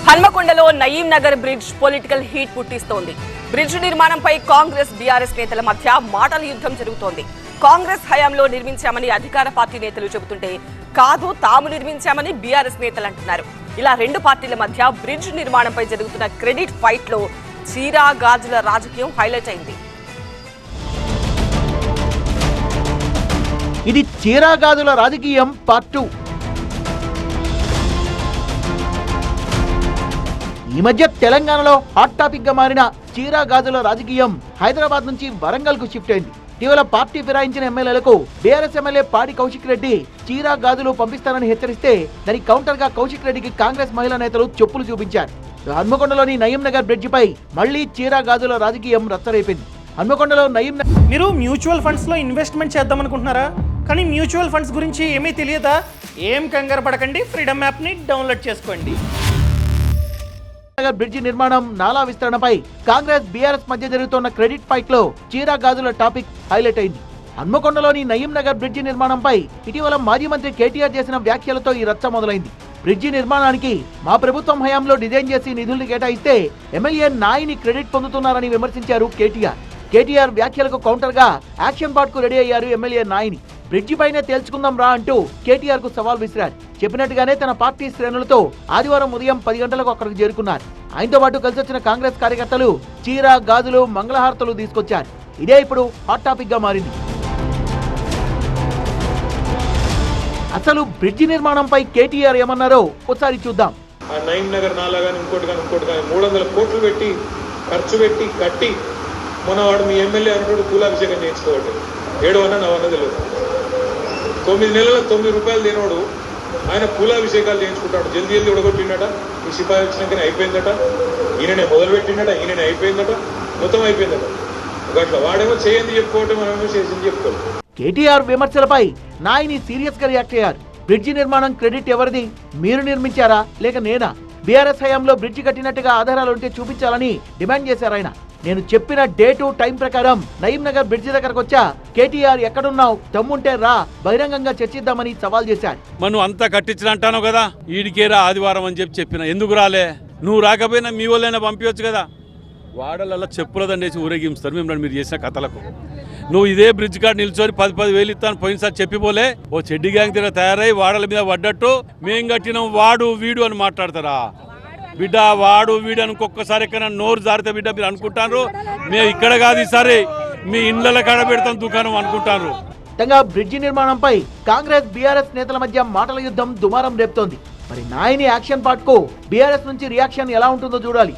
హన్మకొండలో Nayeem Nagar bridge political heat పుట్టిస్తోంది. Bridge నిర్మాణంపై Congress BRS నేతల మధ్య మాటల యుద్ధం జరుగుతోంది. కాంగ్రెస్ హయాంలో నిర్మించామని అధికార పార్టీ నేతలు చెబుతుంటే కాదు తాము నిర్మించామని బీఆర్ఎస్ నేతలు అంటున్నారు. ఇలా రెండు పార్టీల మధ్య బ్రిడ్జ్ నిర్మాణంపై జరుగుతున్న క్రెడిట్ ఫైట్ లో చీరా గాజుల రాజకీయం హైలైట్ అయింది. ఇది చీరా గాజుల రాజకీయం పార్ట్ 2. ఈ మధ్య తెలంగాణలో హాట్ టాపిక్ గా మారిన చీరా గాజుల రాజకీయం హైదరాబాద్ నుంచి వరంగల్ కు షిఫ్ట్ అయింది. ఇటీవల పార్టీ ఫిరాయించిన ఎమ్మెల్యేలకు బీఆర్ఎస్ ఎమ్మెల్యే పాడి కౌశిక్ రెడ్డి చీరా గాజులు పంపిస్తానని హెచ్చరిస్తే దానికి కౌంటర్ గా కౌశిక్ రెడ్డికి కాంగ్రెస్ మహిళా నేతలు చెప్పులు చూపించారు. హన్మకొండలోని నయీం నగర్ బ్రిడ్జి పై మళ్లీ చీరా గాజుల రాజకీయం రచ్చరైపోయింది. హన్మకొండలో నయీం మీరు మ్యూచువల్ ఫండ్స్ లో ఇన్వెస్ట్మెంట్ చేద్దాం అనుకుంటున్నారా? కానీ మ్యూచువల్ ఫండ్స్ గురించి ఏమీ తెలియదా? ఏం కంగారు పడకండి, ఫ్రీడమ్ యాప్ ని డౌన్లోడ్ చేసుకోండి. నగర్ బ్రిడ్జి నిర్మాణం, నాలా విస్తరణపై కాంగ్రెస్ బీఆర్ఎస్ మధ్య జరుగుతున్న క్రెడిట్ ఫైట్ లో చీరా గాజుల టాపిక్ హైలైట్ అయింది. హన్మకొండలోని నయీం నగర్ బ్రిడ్జి నిర్మాణంపై ఇటీవల మాజీ మంత్రి కేటీఆర్ చేసిన వ్యాఖ్యలతో ఈ రచ్చ మొదలైంది. బ్రిడ్జి నిర్మాణానికి మా ప్రభుత్వం హయాంలో డిజైన్ చేసి నిధుల్ని కేటాయిస్తే ఎమ్మెల్యే నాయిని క్రెడిట్ పొందుతున్నారని విమర్శించారు కేటీఆర్. కేటీఆర్ వ్యాఖ్యలకు కౌంటర్ గా యాక్షన్ పార్ట్ కు రెడీ అయ్యారు ఎమ్మెల్యే నాయిని. బ్రిడ్జి పైనే తేల్చుకుందాం రా అంటూ కేటీఆర్ కు సవాల్ విసిరారు. చెప్పినట్టుగానే తన పార్టీ శ్రేణులతో ఆదివారం ఉదయం 10 గంటలకు అక్కడికి చేరుకున్నారు. ఆయనతో పాటు కలిసి వచ్చిన కాంగ్రెస్ కార్యకర్తలు చీర, గాజులు, మంగళహారతులు తీసుకొచ్చారు. ఇదే ఇప్పుడు హాట్ టాపిక్ గా మారింది. అసలు బ్రిడ్జి నిర్మాణంపై కేటీఆర్ ఏమన్నారో ఒకసారి చూద్దాం. నయీం నగర్ నాలా కానీ ఇంకోటి కానీ 300 కోట్లు పెట్టి ఖర్చు పెట్టి కట్టి మొన్నవాడు మీ ఎమ్మెల్యే అనుకుంటూ పూలాభిషేకం చేయించుకోవడం 700 900 తెలియదు. 9 నెలల 9 రూపాయలు తినోడు ఆయన పూలాభిషేకాలు చేయించుకుంటాడు. జల్దీ ఉడగొట్టిండట. ఈ సిపాయి వచ్చినాకనే అయిపోయిందట. ఈయననే మొదలుపెట్టిందట, ఈయననే అయిపోయిందట, మొత్తం అయిపోయిందట. అట్లా వాడేమో చేయండి చెప్పుకోవటం, మనమేమో చేసింది చెప్పుకోవాలి. కేటీఆర్ విమర్శలపై నాయని సీరియస్ గా రియాక్ట్ అయ్యారు. బ్రిడ్జి నిర్మాణం క్రెడిట్ ఎవరిది? మీరు నిర్మించారా లేక నేనా? బీఆర్ఎస్ హయాంలో బ్రిడ్జి కట్టినట్టుగా ఆధారాలుంటే చూపించాలని డిమాండ్ చేశారు ఆయన. నేను చెప్పిన డేటు టైం ప్రకారం నయీం నగర్ బ్రిడ్జి దగ్గరకు వచ్చా. కేటీఆర్ ఎక్కడున్నావు, తమ్ముంటే రా, బహిరంగంగా చర్చిద్దామని సవాల్ చేశారు. మనం అంతా కట్టించిన అంటాను కదా, ఈడికేరా ఆదివారం అని చెప్పిన. ఎందుకు రాలే? నువ్వు రాకపోయినా మీ వాళ్ళైనా పంపించచ్చు కదా. వాడలల్లా చెప్పులదండేసి ఊరేగిస్తారు మిమ్మల్ని మీరు చేసిన కథలకు. నువ్వు ఇదే బ్రిడ్జ్ కాడ నిల్చొని 10 వేలు ఇస్తాను పోయినసారి చెప్పిపోలే. ఓ చెడ్డి గ్యాంగ్ తీర తయారై వాడల మీద పడ్డట్టు మేం కట్టినాం వాడు వీడు అని మాట్లాడతారా? బిడ్డ వాడు వీడు అనుకొక్కసారి ఎక్కడ నోరు జారితే బిడ్డ మీరు అనుకుంటారు మేము ఇక్కడ కాదు ఈసారి మీ ఇండ్ల కాడ పెడతాం దుకాణం అనుకుంటారు. బ్రిడ్జి నిర్మాణంపై కాంగ్రెస్ బీఆర్ఎస్ నేతల మధ్య మాటల యుద్ధం దుమారం రేపుతోంది. మరి నాయని యాక్షన్ పార్ట్ కు బీఆర్ఎస్ నుంచి రియాక్షన్ ఎలా ఉంటుందో చూడాలి.